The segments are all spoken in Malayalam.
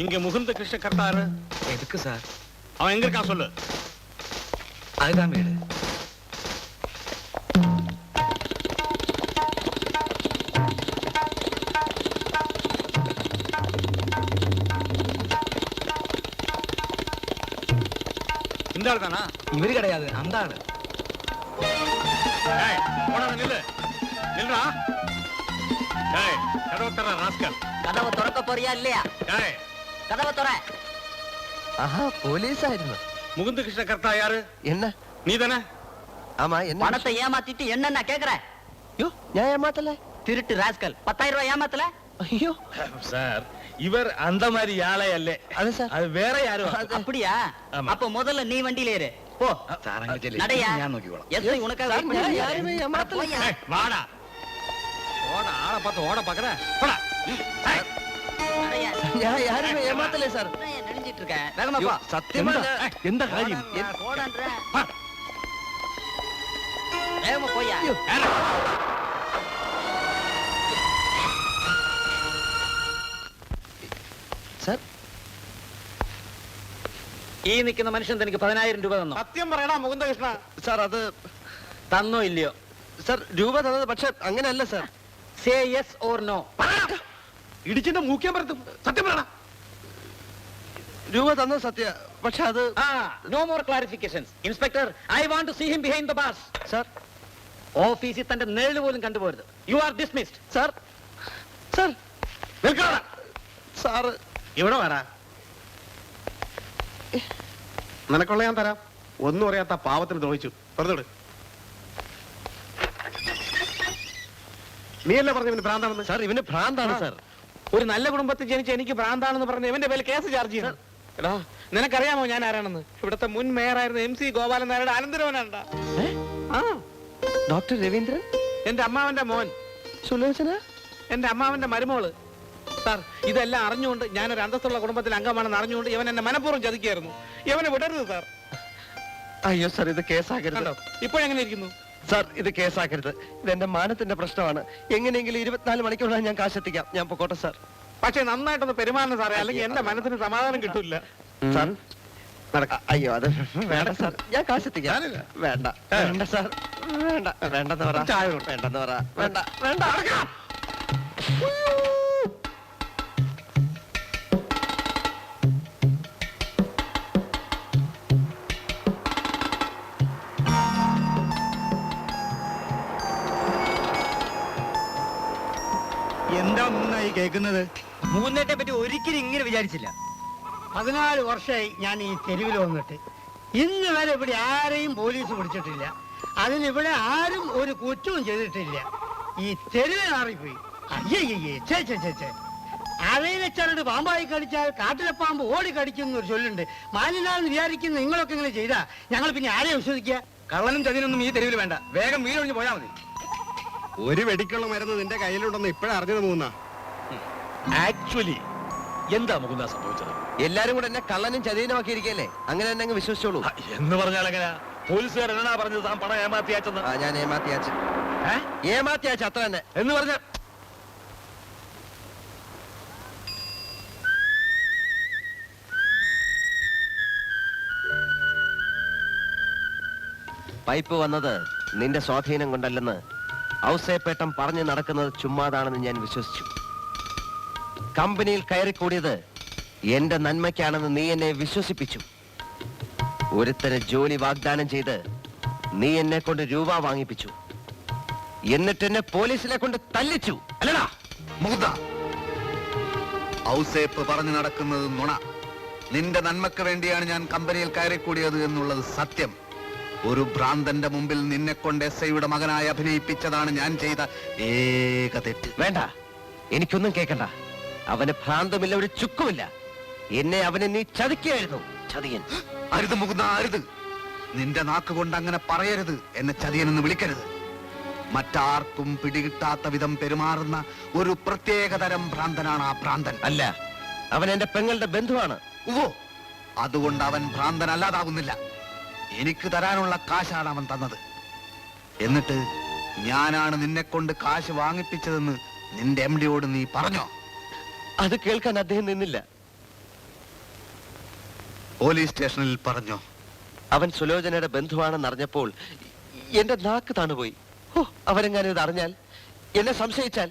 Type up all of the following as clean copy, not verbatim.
இங்க முகுந்த கிருஷ்ண கர்த்தாரு எதுக்கு சார்? அவன் எங்க இருக்கான் சொல்லு. அதுதான் வீடு. இந்த ஆள் தானா? இவரு கிடையாது, அந்த ஆளு. நில்லு நில்றா. கதவை தர ராஸ்கல். கதவை திறக்க போறியா இல்லையா? கதவை திற. ஆஹா, போலீஸாയിരുന്നു. முகுந்த கிருஷ்ண கர்த்தா யாரு? என்ன? நீ தானே? ஆமா. என்ன? பணத்தை ஏமாத்திட்டு என்னன்னா கேக்குறேன்? ஐயோ, நான் ஏமாத்தல. திருட்டு ராஸ்கல். 10,000 ரூபாய் ஏமாத்தல? ஐயோ சார், இவர் அந்த மாதிரி ஆளே அல்ல. அது சார், அது வேற யாரும். அப்படியா? அப்ப முதல்ல நீ வண்டியில ஏறு. போ. நடையா. எஸ்ஐ உனக்காக வெயிட் பண்ணிட்டு யாருமே ஏமாத்தல. வாடா. ஓட ஆளை பார்த்து ஓட பாக்குற. போடா. யாருமே ஏமாத்தல சார். நெடுஞ்சிட்டு இருக்க. வேகமா போ. சத்தியமா எந்த காரியம்? போடான்ற. வேகமா போயா. സാർ, ഈ നിൽക്കുന്ന മനുഷ്യൻ തനിക്ക് 10,000 രൂപ തന്നോ? സത്യം പറയടാ മുകുന്ദകൃഷ്ണ. സാർ അത് തന്നോ ഇല്ലയോ? സാർ, രൂപ തന്നത്, പക്ഷെ അങ്ങനെയല്ല sir. Say yes or no. ഇടിച്ചിന്റെ മൂക്കാൻ പറ്റും. സത്യം പറയടാ. രൂപ തന്നത് സത്യ, പക്ഷെ അത് no more clarifications. Inspector, I want to see him behind the bars. Sir, ഓഫീസിൽ തന്റെ നേഴ് പോലും കണ്ടുപോരുത്. You are dismissed. Sir. Sir നിൽക്കടാ. സാറ് ഇവിടെ വരാ. നിനക്കുള്ള ഞാൻ തരാം. ഒന്നും അറിയാത്ത പാവത്തിന് ദ്രോഹിച്ചു. തുറന്നിട്. നീയല്ലേ പറഞ്ഞു ഇവന് ഭ്രാന്താണെന്ന്? സാർ, ഇവന് ഭ്രാന്താണ് സാർ. ഒരു നല്ല കുടുംബത്തിൽ ജനിച്ച് എനിക്ക് ഭ്രാന്താണെന്ന് പറഞ്ഞ് ഇവന്റെ പേരിൽ കേസ് ചാർജ് ചെയ്യണം. എടാ, നിനക്കറിയാമോ ഞാൻ ആരാണെന്ന്? ഇവിടുത്തെ മുൻ മേയറായിരുന്ന MC ഗോപാലൻ നായരുടെ അനന്തരവനാണ്ടാ. ഡോക്ടർ രവീന്ദ്രൻ, എന്റെ അമ്മാവന്റെ മോൻ. സുലോചന, എന്റെ അമ്മാവന്റെ മരുമോള്. സാർ, ഇതെല്ലാം അറിഞ്ഞുകൊണ്ട് ഞാനൊരു അന്തസ്സുള്ള കുടുംബത്തിൽ അംഗമാണെന്ന് അറിഞ്ഞുകൊണ്ട് ഇവൻ എന്നെ മനഃപൂർവ്വം ചതിക്കായിരുന്നു. ഇവനെ വിടരുത് സാർ. അയ്യോ സാർ, ഇത് കേസാക്കരുത്. ഇപ്പോഴെങ്ങനെ ഇരിക്കുന്നു? സാർ, ഇത് കേസാക്കരുത്. ഇതെന്റെ മാനത്തിന്റെ പ്രശ്നമാണ്. എങ്ങനെയെങ്കിലും 24 മണിക്കൂറിനായി ഞാൻ കാശെത്തിക്കാം. ഞാൻ പൊക്കോട്ടെ സാർ. പക്ഷെ നന്നായിട്ടൊന്ന് പെരുമാറണം സാറേ, അല്ലെങ്കിൽ എന്റെ മനസ്സിന് സമാധാനം കിട്ടില്ല. സാർ, അയ്യോ അത് വേണ്ട സാർ, ഞാൻ കാശെത്തിക്കാം. വേണ്ട വേണ്ട സാർ, വേണ്ട. വേണ്ടെന്ന് പറ. വേണ്ടെന്ന് പറ. വേണ്ട വേണ്ട. എന്താ മൂന്നായി കേൾക്കുന്നത്? മൂന്നേട്ടെ പറ്റി ഒരിക്കലും ഇങ്ങനെ വിചാരിച്ചില്ല. 14 വർഷമായി ഞാൻ ഈ തെരുവിൽ വന്നിട്ട്. ഇന്ന് വരെ ഇവിടെ ആരെയും പോലീസ് പിടിച്ചിട്ടില്ല. അതിനിവിടെ ആരും ഒരു കുറ്റവും ചെയ്തിട്ടില്ല. ഈ തെരുവ് മാറിപ്പോയി. അയ്യയ്യേ, ചേ ചേ ചേ ചേ. അരയിലച്ചരട് പാമ്പായി കടിച്ചാൽ കാട്ടിലെ പാമ്പ് ഓടി കടിക്കുന്ന ഒരു ചൊല്ലുണ്ട്. മാലിനാന്ന് വിചാരിക്കുന്ന നിങ്ങളൊക്കെ ഇങ്ങനെ ചെയ്താ ഞങ്ങൾ പിന്നെ ആരെയും വിശ്വസിക്കുക? കള്ളനും ചതിനൊന്നും ഈ തെരുവിൽ വേണ്ട. വേഗം വീടൊഴിഞ്ഞ് പോയാൽ മതി. ഒരു വെടിക്കുള്ള മരുന്ന് നിന്റെ കയ്യിലുണ്ടെന്ന് ഇപ്പഴാ അറിഞ്ഞത് മുകുന്ദ. ആക്ച്വലി എന്താ മുകുന്ദ സംഭവിച്ചത്? എല്ലാരും കൂടെ എന്നെ കള്ളനും ചതീനുമാക്കി ഇരിക്കല്ലേ? അങ്ങനെ തന്നെ അങ്ങ് വിശ്വസിച്ചോളൂ. എന്ന് പറഞ്ഞാൽ എങ്ങനെയാ? പോലീസുകാർ എന്നാ പറഞ്ഞത് താൻ പണം ഏമാത്തിയാച്ചെന്ന്? ഞാൻ ഏമാത്തിയാച്ച അത്ര തന്നെ എന്ന് പറഞ്ഞ പൈപ്പ് വന്നത് നിന്റെ സ്വാധീനം കൊണ്ടല്ലെന്ന് ഔസേപ്പേട്ടൻ പറഞ്ഞു നടക്കുന്നത് ചുമ്മാതാണെന്ന് ഞാൻ വിശ്വസിച്ചു. കമ്പനിയിൽ കയറിക്കൂടിയത് എന്റെ നന്മയ്ക്കാണെന്ന് നീ എന്നെ വിശ്വസിപ്പിച്ചു. ഒരുത്തന് ജോലി വാഗ്ദാനം ചെയ്ത് നീ എന്നെ കൊണ്ട് രൂപ വാങ്ങിപ്പിച്ചു. എന്നിട്ട് എന്നെ പോലീസിനെ കൊണ്ട് തല്ലിച്ചു, അല്ലടാ? മുകുന്ദ, ഔസേപ്പ് പറഞ്ഞു നടക്കുന്നത് നുണ. നിന്റെ നന്മക്ക് വേണ്ടിയാണ് ഞാൻ കമ്പനിയിൽ കയറിക്കൂടിയത് എന്നുള്ളത് സത്യം. ഒരു ഭ്രാന്തന്റെ മുമ്പിൽ നിന്നെ കൊണ്ട് എസ്ഐയുടെ മകനായി അഭിനയിപ്പിച്ചതാണ് ഞാൻ ചെയ്ത ഏക തെറ്റ്. വേണ്ട, എനിക്കൊന്നും കേൾക്കണ്ട. അവന് ഭ്രാന്തമില്ല, ഒരു ചുക്കുമില്ല. അവനെ നീ ചതിക്കുകയായിരുന്നു, ചതിയൻ. അരുത് മുകുന്ദ, അരുത്. നിന്റെ നാക്ക് കൊണ്ട് അങ്ങനെ പറയരുത്. എന്നെ ചതിയനെന്ന് വിളിക്കരുത്. മറ്റാർക്കും പിടികിട്ടാത്ത വിധം പെരുമാറുന്ന ഒരു പ്രത്യേകതരം ഭ്രാന്തനാണ് ആ ഭ്രാന്തൻ. അല്ല, അവൻ എന്റെ പെങ്ങളുടെ ബന്ധുവാണ്. ഓ, അതുകൊണ്ട് അവൻ ഭ്രാന്തനല്ലാതാകുന്നില്ല. എനിക്ക് തരാനുള്ള കാശാണ് അവൻ തന്നത്. എന്നിട്ട് ഞാനാണ് നിന്നെ കൊണ്ട് കാശ് വാങ്ങിപ്പിച്ചതെന്ന് നിന്റെ MD യോട് നീ പറഞ്ഞോ? അത് കേൾക്കാൻ അദ്ദേഹം നിന്നില്ല. പോലീസ് സ്റ്റേഷനിൽ പറഞ്ഞോ? അവൻ സുലോചനയുടെ ബന്ധുവാണെന്ന് അറിഞ്ഞപ്പോൾ എന്റെ നാക്ക് താണുപോയി. ഓ, അവരെങ്ങാനും ഇത് അറിഞ്ഞാൽ, എന്നെ സംശയിച്ചാൽ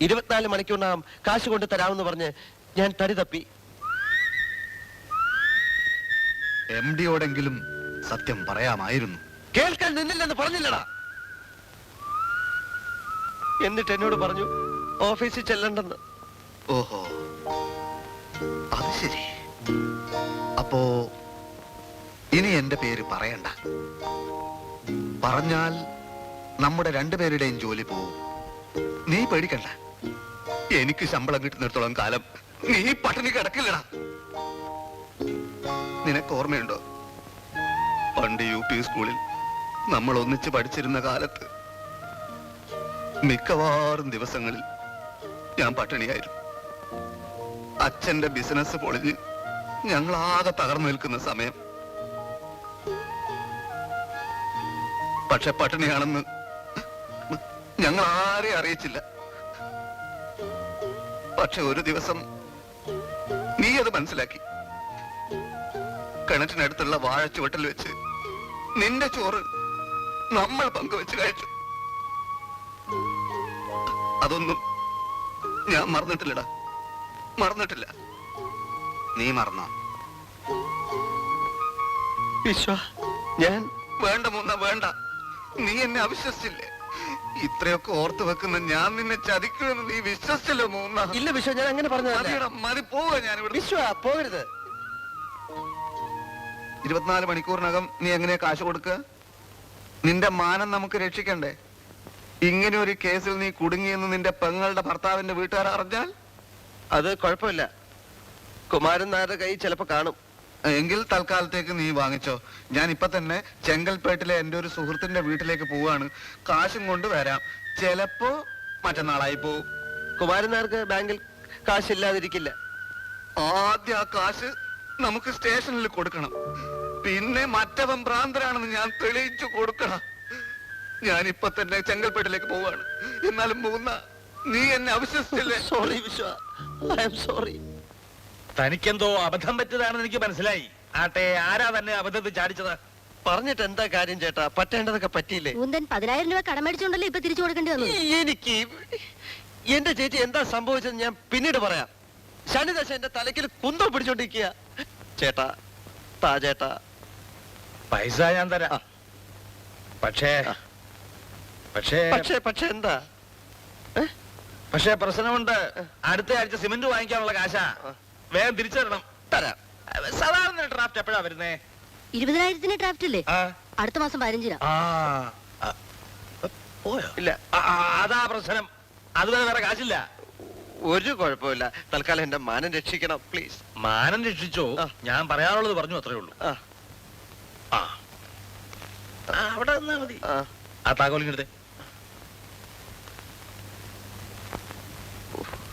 24 മണിക്കൂറിനകം കാശ് കൊണ്ട് തരാമെന്ന് പറഞ്ഞ് ഞാൻ തടി തപ്പി. MD-യോടെങ്കിലും സത്യം പറയാമായിരുന്നു. കേൾക്കാൻ നിന്നില്ലെന്ന് പറഞ്ഞില്ലടാ. എന്നിട്ട് എന്നോട് പറഞ്ഞു ഓഫീസിൽ ചെല്ലണ്ടെന്ന്. ഓഹോ, അത് ശരി. അപ്പോ ഇനി എന്റെ പേര് പറയണ്ട. പറഞ്ഞാൽ നമ്മുടെ രണ്ടുപേരുടെയും ജോലി പോവും. നീ പേടിക്കണ്ട. എനിക്ക് ശമ്പളം കിട്ടുന്നിടത്തോളം കാലം നീ പട്ടിണി കിടക്കില്ലടാ. നിനക്ക് ഓർമ്മയുണ്ടോ, പണ്ട് UP സ്കൂളിൽ നമ്മൾ ഒന്നിച്ച് പഠിച്ചിരുന്ന കാലത്ത് മിക്കവാറും ദിവസങ്ങളിൽ ഞാൻ പട്ടിണിയായിരുന്നു. അച്ഛന്റെ ബിസിനസ് പൊളിഞ്ഞ് ഞങ്ങൾ ആകെ തകർന്നു നിൽക്കുന്ന സമയം. പക്ഷെ പട്ടിണിയാണെന്ന് ഞങ്ങൾ ആരെയും അറിയിച്ചില്ല. പക്ഷെ ഒരു ദിവസം നീ അത് മനസ്സിലാക്കി. കിണറ്റിനടുത്തുള്ള വാഴച്ചുവട്ടിൽ വെച്ച് നിന്റെ ചോറ് നമ്മൾ പങ്കുവെച്ച് കഴിച്ചു. അതൊന്നും ഞാൻ മറന്നിട്ടില്ലടാ, മറന്നിട്ടില്ല. നീ മറന്നോ? വിശ്വ, ഞാൻ വേണ്ട മൂന്ന, വേണ്ട. നീ എന്നെ അവിശ്വസിച്ചില്ലേ? ഇത്രയൊക്കെ ഓർത്തു വെക്കുന്ന ഞാൻ നിന്നെ ചതിക്കുമെന്ന് നീ വിശ്വസിച്ചല്ലോ മൂന്ന. ഇല്ല വിശ്വ, ഞാൻ അങ്ങനെ പറഞ്ഞതല്ല. മതിയെടാ, മതി, പോവാ ഞാൻ ഇവിടെ. വിശ്വ, പോകരുത്. 24 മണിക്കൂറിനകം നീ എങ്ങനെയാ കാശ് കൊടുക്കുക? നിന്റെ മാനം നമുക്ക് രക്ഷിക്കണ്ടേ? ഇങ്ങനെ ഒരു കേസിൽ നീ കുടുങ്ങിയെന്ന് നിന്റെ പെങ്ങളുടെ ഭർത്താവിന്റെ വീട്ടുകാർ അറിഞ്ഞാൽ? അത് കുഴപ്പമില്ല, കുമാരൻ നായരുടെ കൈ ചിലപ്പോ കാണും. എങ്കിൽ തൽക്കാലത്തേക്ക് നീ വാങ്ങിച്ചോ. ഞാൻ ഇപ്പൊ തന്നെ ചെങ്കൽപ്പേട്ടിലെ എന്റെ ഒരു സുഹൃത്തിന്റെ വീട്ടിലേക്ക് പോവാണ്. കാശും കൊണ്ട് വരാം. ചിലപ്പോ മറ്റന്നാളായി പോവും. കുമാരൻ നായർക്ക് ബാങ്കിൽ കാശില്ലാതിരിക്കില്ല. ആദ്യം ആ കാശ് നമുക്ക് സ്റ്റേഷനിൽ കൊടുക്കണം. പിന്നെ മറ്റവൻ ഭ്രാന്തരാണെന്ന് ഞാൻ തെളിയിച്ചു കൊടുക്കണം. ഞാൻ ഇപ്പൊ തന്നെ ചെങ്കൽപ്പേട്ടിലേക്ക് പോവാണ്. എന്നാലും മൂന്ന, നീ എന്നെ അവിശ്വസിച്ചില്ലേ? Sorry Vishwa, I am sorry. തനിക്കെന്തോ അബദ്ധം പറ്റിയതാണെന്ന് എനിക്ക് മനസ്സിലായി. ആട്ടെ, ആരാ തന്നെ അബദ്ധത്തിൽ ചാടിച്ചത്? പറഞ്ഞിട്ട് എന്താ കാര്യം ചേട്ടാ, പറ്റേണ്ടതൊക്കെ പറ്റിയില്ലേ? മുന്തൻ 10,000 രൂപ കടമേടിച്ചോണ്ടല്ലോ ഇപ്പൊ തിരിച്ചു കൊടുക്കേണ്ടി വന്നു. എനിക്ക് എന്റെ ചേച്ചി എന്താ സംഭവിച്ചത് ഞാൻ പിന്നീട് പറയാം. ശനിദശ എന്റെ തലയ്ക്ക് കുന്തം പിടിച്ചോണ്ടിരിക്കുക. ചേട്ടാ, താ ചേട്ടാ. പൈസ ഞാൻ തരാം. പക്ഷേ പക്ഷേ പക്ഷേ പക്ഷെ എന്താ? പക്ഷേ പ്രശ്നമുണ്ട്. അടുത്ത ആഴ്ച സിമന്റ് വാങ്ങിക്കാനുള്ള കാശാ. വേഗം തിരിച്ചു തരണം. തരാം. സാധാരണ ഡ്രാഫ്റ്റ് എപ്പോഴാ വരുന്നേ? 20,000 ഡ്രാഫ്റ്റ് ഇല്ലേ? ആ, അടുത്ത മാസം 15-നാ. ആ, പോയോ? ഇല്ല, അതാ പ്രശ്നം. അതുവരെ വേറെ കാശില്ല. ഒരു കുഴപ്പമില്ല. തൽക്കാലം എന്റെ മാനം രക്ഷിക്കണം പ്ലീസ്. മാനം രക്ഷിച്ചോ? ആ. ഞാൻ പറയാനുള്ളത് പറഞ്ഞു, അത്രേ ഉള്ളൂ. ആ ആ, അവിടെ നിന്നാ മതി. ആ ആ താക്കോലിങ്ങടുത്തേ.